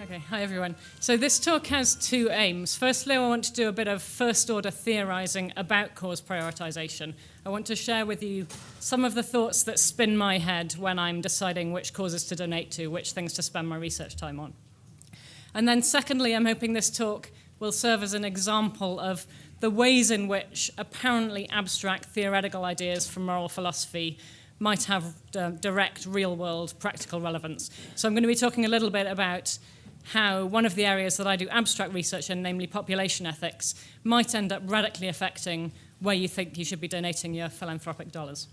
Okay, hi everyone. So this talk has two aims. Firstly, I want to do a bit of first-order theorizing about cause prioritization. I want to share with you some of the thoughts that spin my head when I'm deciding which causes to donate to, which things to spend my research time on. And then secondly, I'm hoping this talk will serve as an example of the ways in which apparently abstract theoretical ideas from moral philosophy might have direct, real-world, practical relevance. So I'm going to be talking a little bit about how one of the areas that I do abstract research in, namely population ethics, might end up radically affecting where you think you should be donating your philanthropic dollars.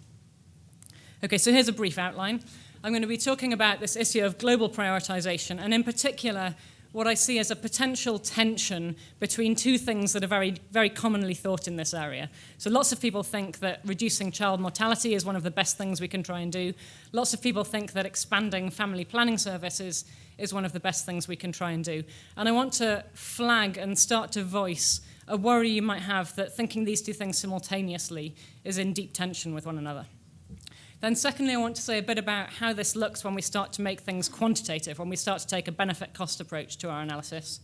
Okay, so here's a brief outline. I'm going to be talking about this issue of global prioritization, and in particular, what I see as a potential tension between two things that are very, very commonly thought in this area. So lots of people think that reducing child mortality is one of the best things we can try and do. Lots of people think that expanding family planning services is one of the best things we can try and do. And I want to flag and start to voice a worry you might have that thinking these two things simultaneously is in deep tension with one another. Then secondly, I want to say a bit about how this looks when we start to make things quantitative, when we start to take a benefit-cost approach to our analysis.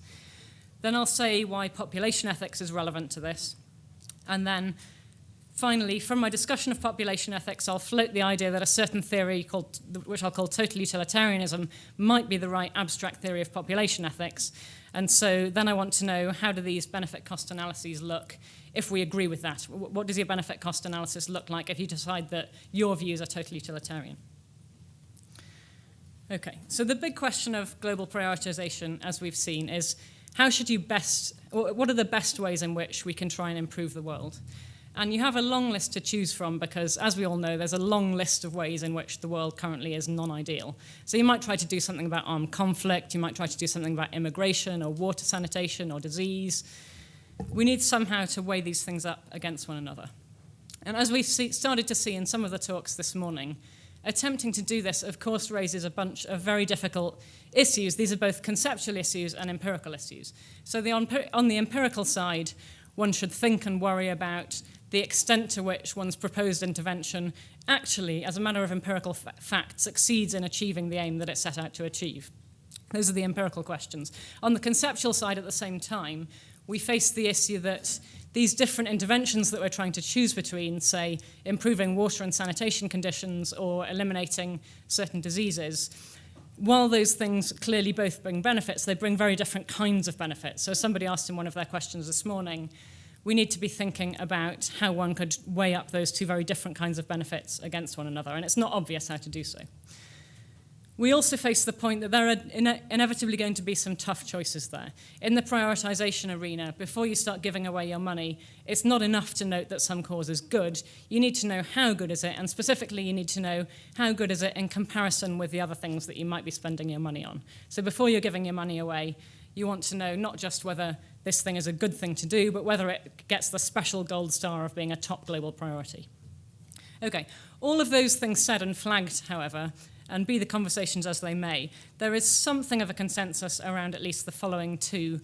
Then I'll say why population ethics is relevant to this. And then finally, from my discussion of population ethics, I'll float the idea that a certain theory, which I'll call total utilitarianism, might be the right abstract theory of population ethics. And so then I want to know, how do these benefit-cost analyses look if we agree with that? What does your benefit-cost analysis look like if you decide that your views are totally utilitarian? Okay, so the big question of global prioritization, as we've seen, is what are the best ways in which we can try and improve the world? And you have a long list to choose from because, as we all know, there's a long list of ways in which the world currently is non-ideal. So you might try to do something about armed conflict, you might try to do something about immigration or water sanitation or disease. We need somehow to weigh these things up against one another. And as we've started to see in some of the talks this morning, attempting to do this, of course, raises a bunch of very difficult issues. These are both conceptual issues and empirical issues. So on the empirical side, one should think and worry about the extent to which one's proposed intervention actually, as a matter of empirical fact, succeeds in achieving the aim that it set out to achieve. Those are the empirical questions. On the conceptual side, at the same time, we face the issue that these different interventions that we're trying to choose between, say, improving water and sanitation conditions or eliminating certain diseases, while those things clearly both bring benefits, they bring very different kinds of benefits. So somebody asked in one of their questions this morning, we need to be thinking about how one could weigh up those two very different kinds of benefits against one another, and it's not obvious how to do so. We also face the point that there are inevitably going to be some tough choices there. In the prioritization arena, before you start giving away your money, it's not enough to note that some cause is good. You need to know how good is it, and specifically you need to know how good is it in comparison with the other things that you might be spending your money on. So before you're giving your money away, you want to know not just whether this thing is a good thing to do, but whether it gets the special gold star of being a top global priority. Okay, all of those things said and flagged, however, and be the conversations as they may, there is something of a consensus around at least the following two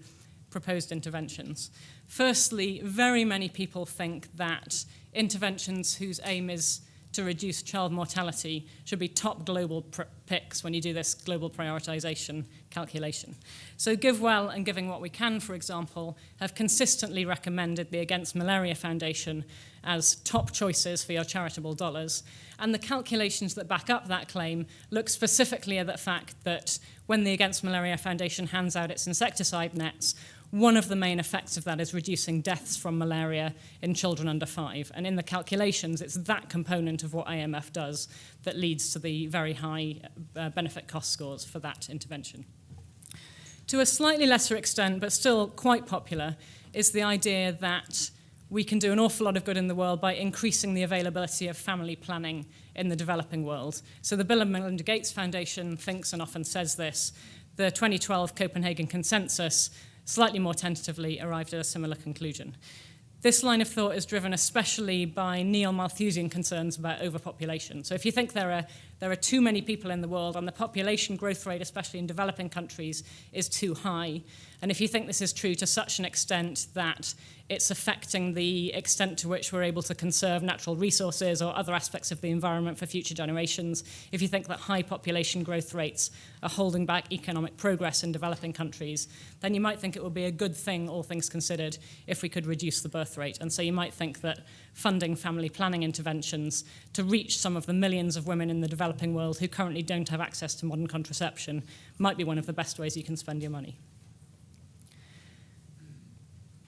proposed interventions. Firstly, very many people think that interventions whose aim is to reduce child mortality should be top global picks when you do this global prioritization calculation. So GiveWell and Giving What We Can, for example, have consistently recommended the Against Malaria Foundation as top choices for your charitable dollars. And the calculations that back up that claim look specifically at the fact that when the Against Malaria Foundation hands out its insecticide nets, one of the main effects of that is reducing deaths from malaria in children under 5. And in the calculations, it's that component of what AMF does that leads to the very high benefit cost scores for that intervention. To a slightly lesser extent, but still quite popular, is the idea that we can do an awful lot of good in the world by increasing the availability of family planning in the developing world. So the Bill and Melinda Gates Foundation thinks and often says this. The 2012 Copenhagen Consensus slightly more tentatively arrived at a similar conclusion. This line of thought is driven especially by neo-Malthusian concerns about overpopulation. So if you think there are there are too many people in the world and the population growth rate, especially in developing countries, is too high. And if you think this is true to such an extent that it's affecting the extent to which we're able to conserve natural resources or other aspects of the environment for future generations, if you think that high population growth rates are holding back economic progress in developing countries, then you might think it would be a good thing, all things considered, if we could reduce the birth rate. And so you might think that funding family planning interventions to reach some of the millions of women in the developing world who currently don't have access to modern contraception might be one of the best ways you can spend your money.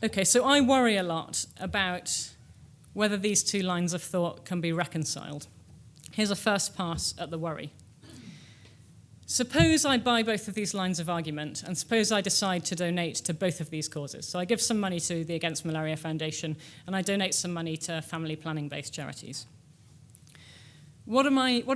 Okay, so I worry a lot about whether these two lines of thought can be reconciled. Here's a first pass at the worry. Suppose I buy both of these lines of argument, and suppose I decide to donate to both of these causes. So I give some money to the Against Malaria Foundation, and I donate some money to family planning-based charities. What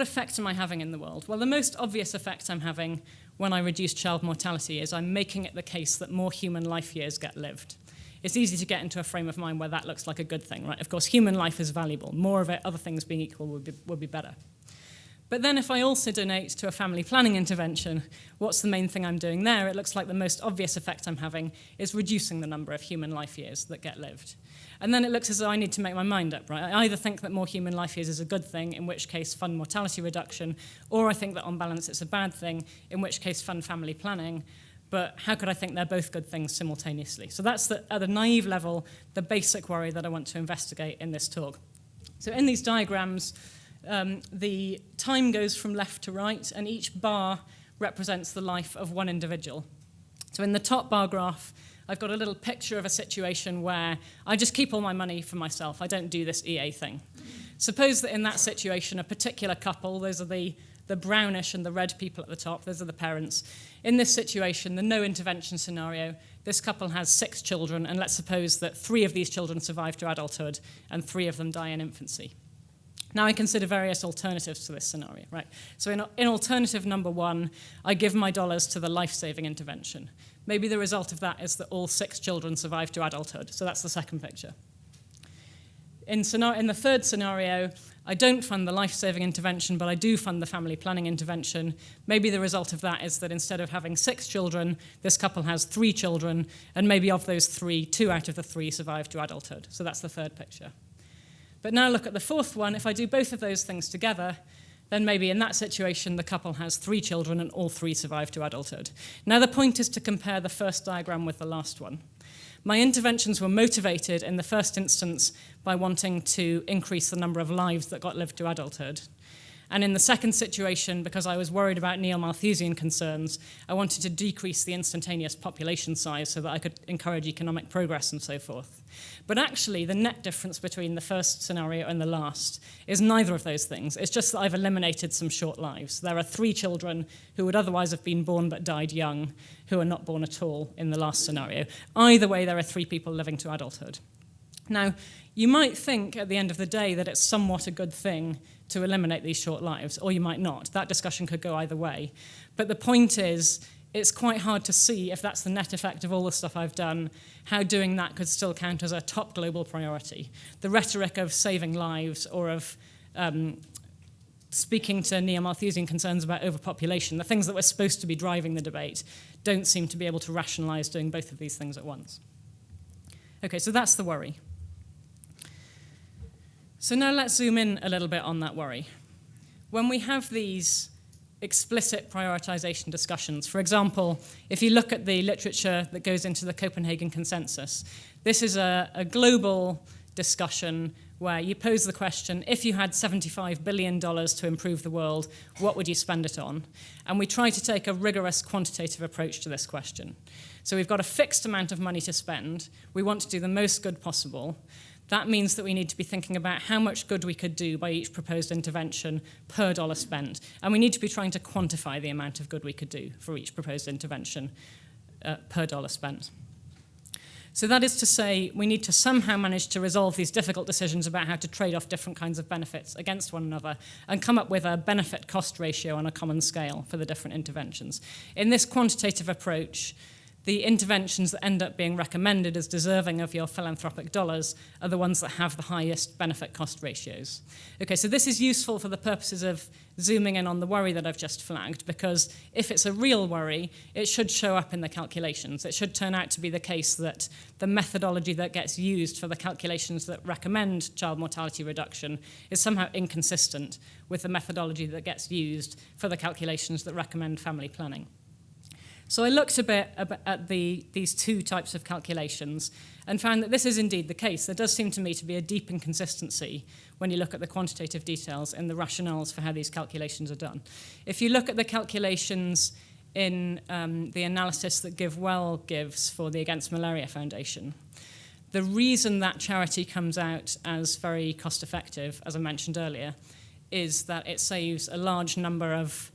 effect am I having in the world? Well, the most obvious effect I'm having when I reduce child mortality is I'm making it the case that more human life years get lived. It's easy to get into a frame of mind where that looks like a good thing, right? Of course, human life is valuable. More of it, other things being equal, would be better. But then if I also donate to a family planning intervention, what's the main thing I'm doing there? It looks like the most obvious effect I'm having is reducing the number of human life years that get lived. And then it looks as though I need to make my mind up, right? I either think that more human life years is a good thing, in which case fund mortality reduction, or I think that on balance it's a bad thing, in which case fund family planning. But how could I think they're both good things simultaneously? So that's, at a naive level, the basic worry that I want to investigate in this talk. So in these diagrams, the time goes from left to right, and each bar represents the life of one individual. So in the top bar graph, I've got a little picture of a situation where I just keep all my money for myself. I don't do this EA thing. Suppose that in that situation, a particular couple, those are the brownish and the red people at the top, those are the parents. In this situation, the no intervention scenario, this couple has 6 children, and let's suppose that 3 of these children survive to adulthood and 3 of them die in infancy. Now I consider various alternatives to this scenario, right? So in alternative number 1, I give my dollars to the life-saving intervention. Maybe the result of that is that all 6 children survive to adulthood, so that's the second picture. In the third scenario, I don't fund the life-saving intervention, but I do fund the family planning intervention. Maybe the result of that is that instead of having 6 children, this couple has 3 children, and maybe of those 3, 2 out of the 3 survive to adulthood. So that's the third picture. But now look at the fourth one. If I do both of those things together, then maybe in that situation, the couple has 3 children and all 3 survive to adulthood. Now the point is to compare the first diagram with the last one. My interventions were motivated in the first instance by wanting to increase the number of lives that got lived to adulthood. And in the second situation, because I was worried about neo-Malthusian concerns, I wanted to decrease the instantaneous population size so that I could encourage economic progress and so forth. But actually, the net difference between the first scenario and the last is neither of those things. It's just that I've eliminated some short lives. There are 3 children who would otherwise have been born but died young, who are not born at all in the last scenario. Either way, there are 3 people living to adulthood. Now, you might think at the end of the day that it's somewhat a good thing to eliminate these short lives, or you might not. That discussion could go either way. But the point is, it's quite hard to see if that's the net effect of all the stuff I've done, how doing that could still count as a top global priority. The rhetoric of saving lives or of speaking to neo-Malthusian concerns about overpopulation, the things that were supposed to be driving the debate, don't seem to be able to rationalize doing both of these things at once. Okay, so that's the worry. So now let's zoom in a little bit on that worry. When we have these explicit prioritization discussions, for example, if you look at the literature that goes into the Copenhagen Consensus, this is a global discussion where you pose the question, if you had $75 billion to improve the world, what would you spend it on? And we try to take a rigorous quantitative approach to this question. So we've got a fixed amount of money to spend. We want to do the most good possible. That means that we need to be thinking about how much good we could do by each proposed intervention per dollar spent. And we need to be trying to quantify the amount of good we could do for each proposed intervention per dollar spent. So that is to say, we need to somehow manage to resolve these difficult decisions about how to trade off different kinds of benefits against one another and come up with a benefit-cost ratio on a common scale for the different interventions. In this quantitative approach, the interventions that end up being recommended as deserving of your philanthropic dollars are the ones that have the highest benefit-cost ratios. Okay, so this is useful for the purposes of zooming in on the worry that I've just flagged, because if it's a real worry, it should show up in the calculations. It should turn out to be the case that the methodology that gets used for the calculations that recommend child mortality reduction is somehow inconsistent with the methodology that gets used for the calculations that recommend family planning. So I looked a bit at these two types of calculations and found that this is indeed the case. There does seem to me to be a deep inconsistency when you look at the quantitative details in the rationales for how these calculations are done. If you look at the calculations in the analysis that GiveWell gives for the Against Malaria Foundation, the reason that charity comes out as very cost-effective, as I mentioned earlier, is that it saves a large number of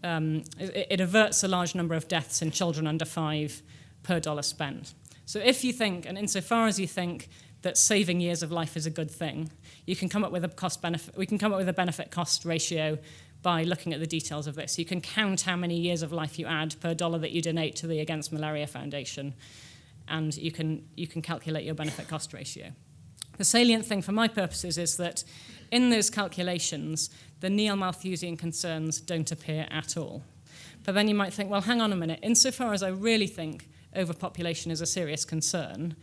it averts a large number of deaths in children under 5 per dollar spent. So if you think, and insofar as you think that saving years of life is a good thing, you can come up with a cost-benefit. We can come up with a benefit-cost ratio by looking at the details of this. You can count how many years of life you add per dollar that you donate to the Against Malaria Foundation, and you can calculate your benefit-cost ratio. The salient thing for my purposes is that in those calculations, the neo-Malthusian concerns don't appear at all. But then you might think, well, hang on a minute. Insofar as I really think overpopulation is a serious concern,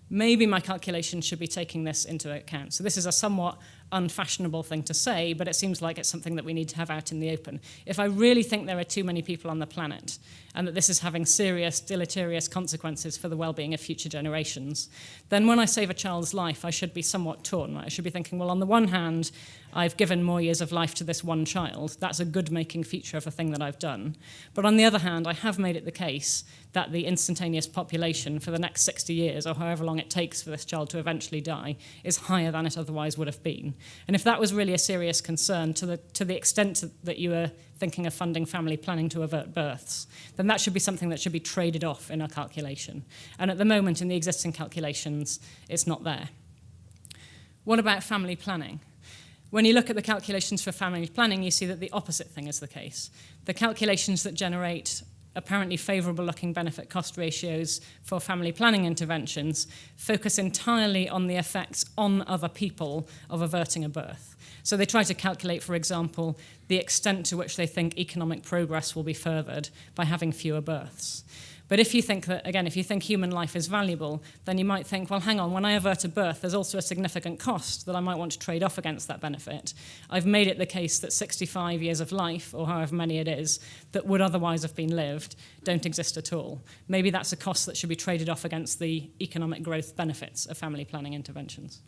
maybe my calculation should be taking this into account. So this is a somewhat unfashionable thing to say, but it seems like it's something that we need to have out in the open. If I really think there are too many people on the planet and that this is having serious deleterious consequences for the well-being of future generations, then when I save a child's life, I should be somewhat torn. Right? I should be thinking, well, on the one hand, I've given more years of life to this one child. That's a good-making feature of a thing that I've done. But on the other hand, I have made it the case that the instantaneous population for the next 60 years, or however long it takes for this child to eventually die, is higher than it otherwise would have been. And if that was really a serious concern to the extent that you were thinking of funding family planning to avert births, then that should be something that should be traded off in our calculation. And at the moment, in the existing calculations, it's not there. What about family planning? When you look at the calculations for family planning, you see that the opposite thing is the case. The calculations that generate apparently favourable-looking benefit-cost ratios for family planning interventions focus entirely on the effects on other people of averting a birth. So they try to calculate, for example, the extent to which they think economic progress will be furthered by having fewer births. But if you think that, again, if you think human life is valuable, then you might think, well, hang on, when I avert a birth, there's also a significant cost that I might want to trade off against that benefit. I've made it the case that 65 years of life, or however many it is, that would otherwise have been lived, don't exist at all. Maybe that's a cost that should be traded off against the economic growth benefits of family planning interventions.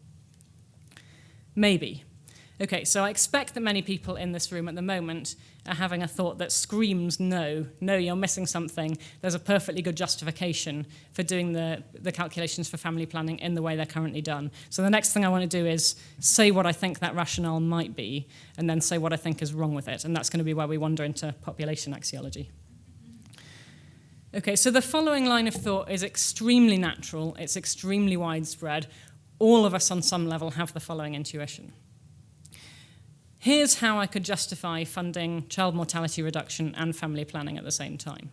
Maybe. Okay, so I expect that many people in this room at the moment are having a thought that screams, no, you're missing something. There's a perfectly good justification for doing the calculations for family planning in the way they're currently done. So the next thing I want to do is say what I think that rationale might be, and then say what I think is wrong with it. And that's going to be where we wander into population axiology. Okay, so the following line of thought is extremely natural. It's extremely widespread. All of us on some level have the following intuition. Here's how I could justify funding child mortality reduction and family planning at the same time.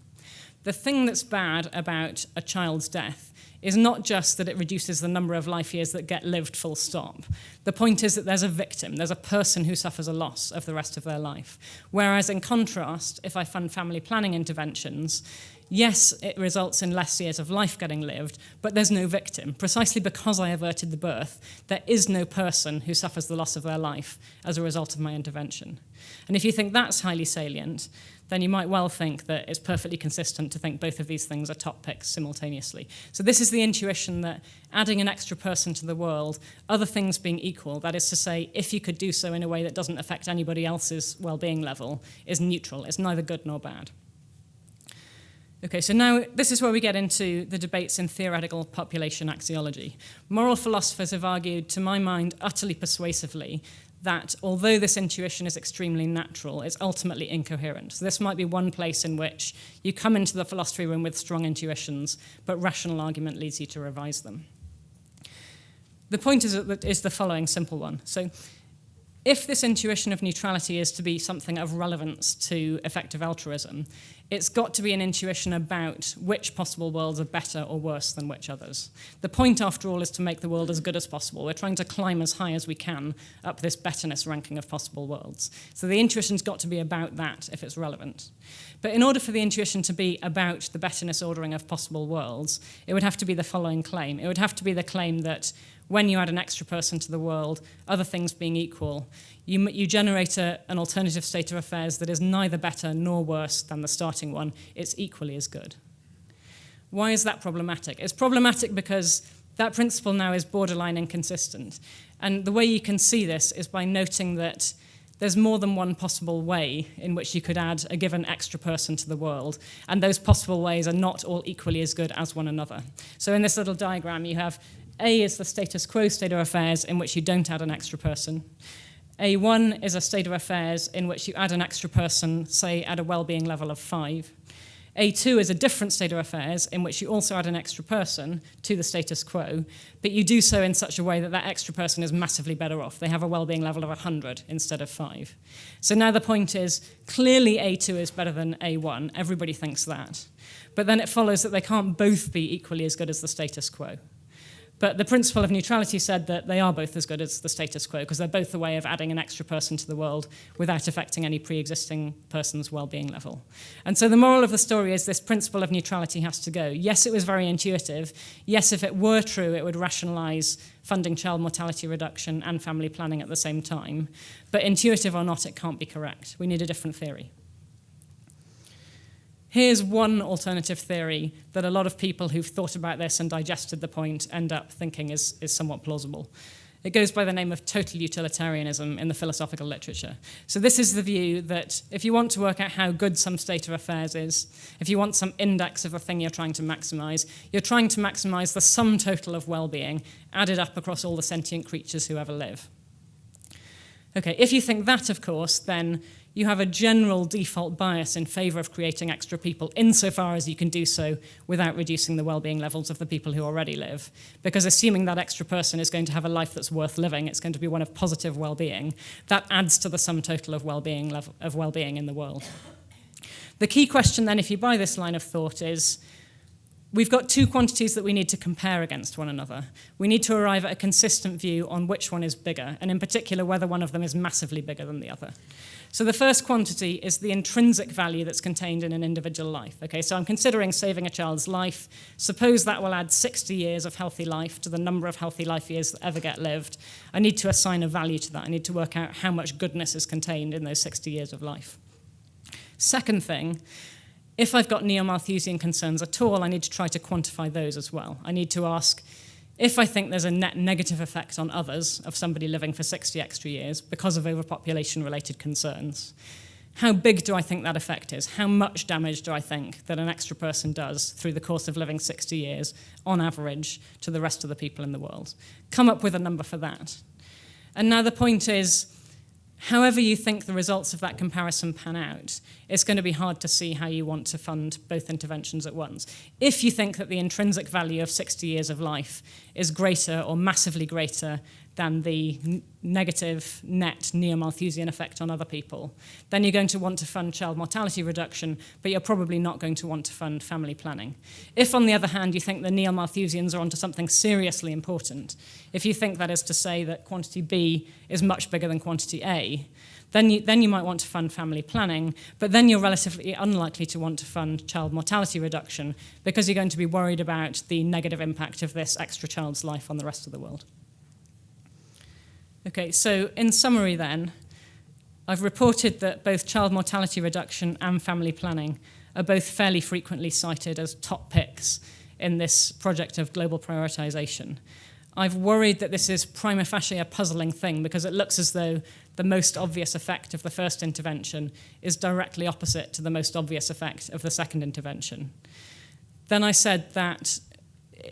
The thing that's bad about a child's death is not just that it reduces the number of life years that get lived full stop. The point is that there's a victim, there's a person who suffers a loss of the rest of their life. Whereas in contrast, if I fund family planning interventions, yes, it results in less years of life getting lived, but there's no victim. Precisely because I averted the birth, there is no person who suffers the loss of their life as a result of my intervention. And if you think that's highly salient, then you might well think that it's perfectly consistent to think both of these things are top picks simultaneously. So this is the intuition that adding an extra person to the world, other things being equal, that is to say, if you could do so in a way that doesn't affect anybody else's well-being level, is neutral. It's neither good nor bad. Okay, so now this is where we get into the debates in theoretical population axiology. Moral philosophers have argued, to my mind, utterly persuasively, that although this intuition is extremely natural, it's ultimately incoherent. So this might be one place in which you come into the philosophy room with strong intuitions, but rational argument leads you to revise them. The point is the following simple one. So if this intuition of neutrality is to be something of relevance to effective altruism, it's got to be an intuition about which possible worlds are better or worse than which others. The point, after all, is to make the world as good as possible. We're trying to climb as high as we can up this betterness ranking of possible worlds. So the intuition's got to be about that if it's relevant. But in order for the intuition to be about the betterness ordering of possible worlds, it would have to be the following claim. It would have to be the claim that when you add an extra person to the world, other things being equal, you generate an alternative state of affairs that is neither better nor worse than the starting one. It's equally as good. Why is that problematic? It's problematic because that principle now is borderline inconsistent. And the way you can see this is by noting that there's more than one possible way in which you could add a given extra person to the world, and those possible ways are not all equally as good as one another. So in this little diagram, you have A is the status quo state of affairs in which you don't add an extra person. A1 is a state of affairs in which you add an extra person, say, at a well-being level of 5. A2 is a different state of affairs in which you also add an extra person to the status quo, but you do so in such a way that that extra person is massively better off. They have a well-being level of 100 instead of 5. So now the point is, clearly A2 is better than A1. Everybody thinks that. But then it follows that they can't both be equally as good as the status quo. But the principle of neutrality said that they are both as good as the status quo because they're both a way of adding an extra person to the world without affecting any pre-existing person's well-being level. And so the moral of the story is this principle of neutrality has to go. Yes, it was very intuitive. Yes, if it were true, it would rationalize funding child mortality reduction and family planning at the same time. But intuitive or not, it can't be correct. We need a different theory. Here's one alternative theory that a lot of people who've thought about this and digested the point end up thinking is somewhat plausible. It goes by the name of total utilitarianism in the philosophical literature. So this is the view that if you want to work out how good some state of affairs is, if you want some index of a thing you're trying to maximize the sum total of well-being added up across all the sentient creatures who ever live. Okay, if you think that, of course, then you have a general default bias in favor of creating extra people insofar as you can do so without reducing the well-being levels of the people who already live. Because assuming that extra person is going to have a life that's worth living, it's going to be one of positive well-being, that adds to the sum total of well-being in the world. The key question then, if you buy this line of thought, is we've got two quantities that we need to compare against one another. We need to arrive at a consistent view on which one is bigger, and in particular whether one of them is massively bigger than the other. So the first quantity is the intrinsic value that's contained in an individual life. Okay, so I'm considering saving a child's life. Suppose that will add 60 years of healthy life to the number of healthy life years that ever get lived. I need to assign a value to that. I need to work out how much goodness is contained in those 60 years of life. Second thing, if I've got neo-Malthusian concerns at all, I need to try to quantify those as well. I need to ask, if I think there's a net negative effect on others of somebody living for 60 extra years because of overpopulation-related concerns, how big do I think that effect is? How much damage do I think that an extra person does through the course of living 60 years, on average, to the rest of the people in the world? Come up with a number for that. And now the point is, however you think the results of that comparison pan out, it's going to be hard to see how you want to fund both interventions at once. If you think that the intrinsic value of 60 years of life is greater or massively greater than the negative net neo-Malthusian effect on other people, then you're going to want to fund child mortality reduction, but you're probably not going to want to fund family planning. If, on the other hand, you think the neo-Malthusians are onto something seriously important, if you think that is to say that quantity B is much bigger than quantity A, then you might want to fund family planning, but then you're relatively unlikely to want to fund child mortality reduction because you're going to be worried about the negative impact of this extra child's life on the rest of the world. Okay, so in summary then, I've reported that both child mortality reduction and family planning are both fairly frequently cited as top picks in this project of global prioritization. I've worried that this is prima facie a puzzling thing because it looks as though the most obvious effect of the first intervention is directly opposite to the most obvious effect of the second intervention. Then I said that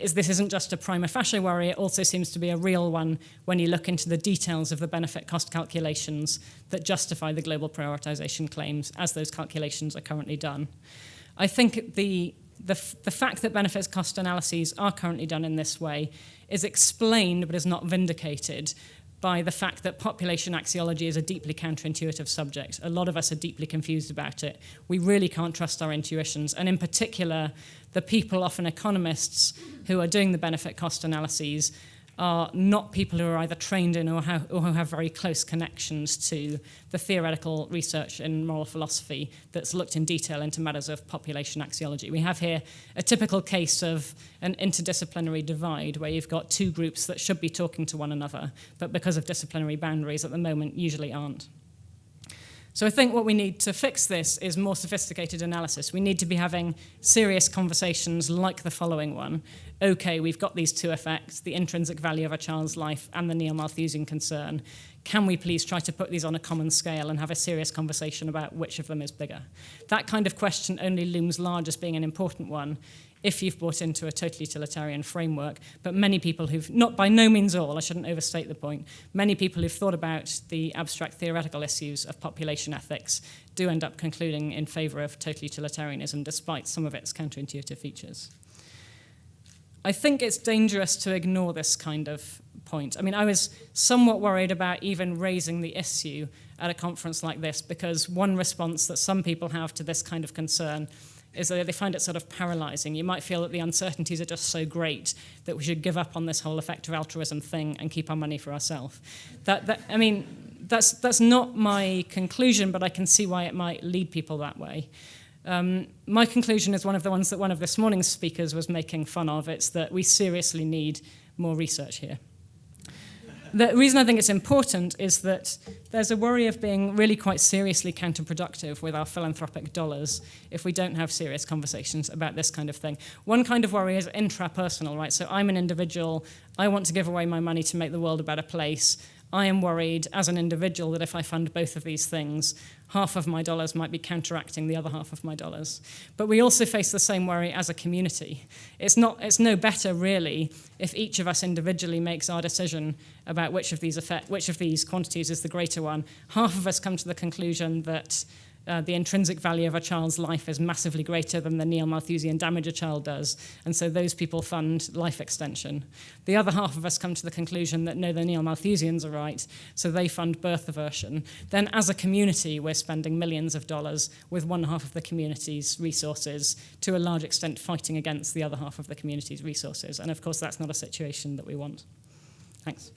this isn't just a prima facie worry, it also seems to be a real one when you look into the details of the benefit-cost calculations that justify the global prioritization claims as those calculations are currently done. I think the fact that benefits-cost analyses are currently done in this way is explained but is not vindicated by the fact that population axiology is a deeply counterintuitive subject. A lot of us are deeply confused about it. We really can't trust our intuitions. And in particular, the people, often economists, who are doing the benefit-cost analyses are not people who are either trained in or who have very close connections to the theoretical research in moral philosophy that's looked in detail into matters of population axiology. We have here a typical case of an interdisciplinary divide where you've got two groups that should be talking to one another, but because of disciplinary boundaries at the moment usually aren't. So I think what we need to fix this is more sophisticated analysis. We need to be having serious conversations like the following one. Okay, we've got these two effects, the intrinsic value of a child's life and the neo-Malthusian concern. Can we please try to put these on a common scale and have a serious conversation about which of them is bigger? That kind of question only looms large as being an important one if you've bought into a totally utilitarian framework, but many people who've, not by no means all, I shouldn't overstate the point, many people who've thought about the abstract theoretical issues of population ethics do end up concluding in favour of total utilitarianism, despite some of its counterintuitive features. I think it's dangerous to ignore this kind of point. I mean, I was somewhat worried about even raising the issue at a conference like this, because one response that some people have to this kind of concern is that they find it sort of paralyzing. You might feel that the uncertainties are just so great that we should give up on this whole effective altruism thing and keep our money for ourselves. That's not my conclusion, but I can see why it might lead people that way. My conclusion is one of the ones that one of this morning's speakers was making fun of. It's that we seriously need more research here. The reason I think it's important is that there's a worry of being really quite seriously counterproductive with our philanthropic dollars if we don't have serious conversations about this kind of thing. One kind of worry is intrapersonal, right? So I'm an individual, I want to give away my money to make the world a better place. I am worried as an individual that if I fund both of these things, half of my dollars might be counteracting the other half of my dollars. But we also face the same worry as a community. It's no better, really, if each of us individually makes our decision about which of these quantities is the greater one. Half of us come to the conclusion that the intrinsic value of a child's life is massively greater than the neo-Malthusian damage a child does, and so those people fund life extension. The other half of us come to the conclusion that no, the neo-Malthusians are right, so they fund birth aversion. Then as a community, we're spending millions of dollars with one half of the community's resources, to a large extent fighting against the other half of the community's resources. And of course, that's not a situation that we want. Thanks.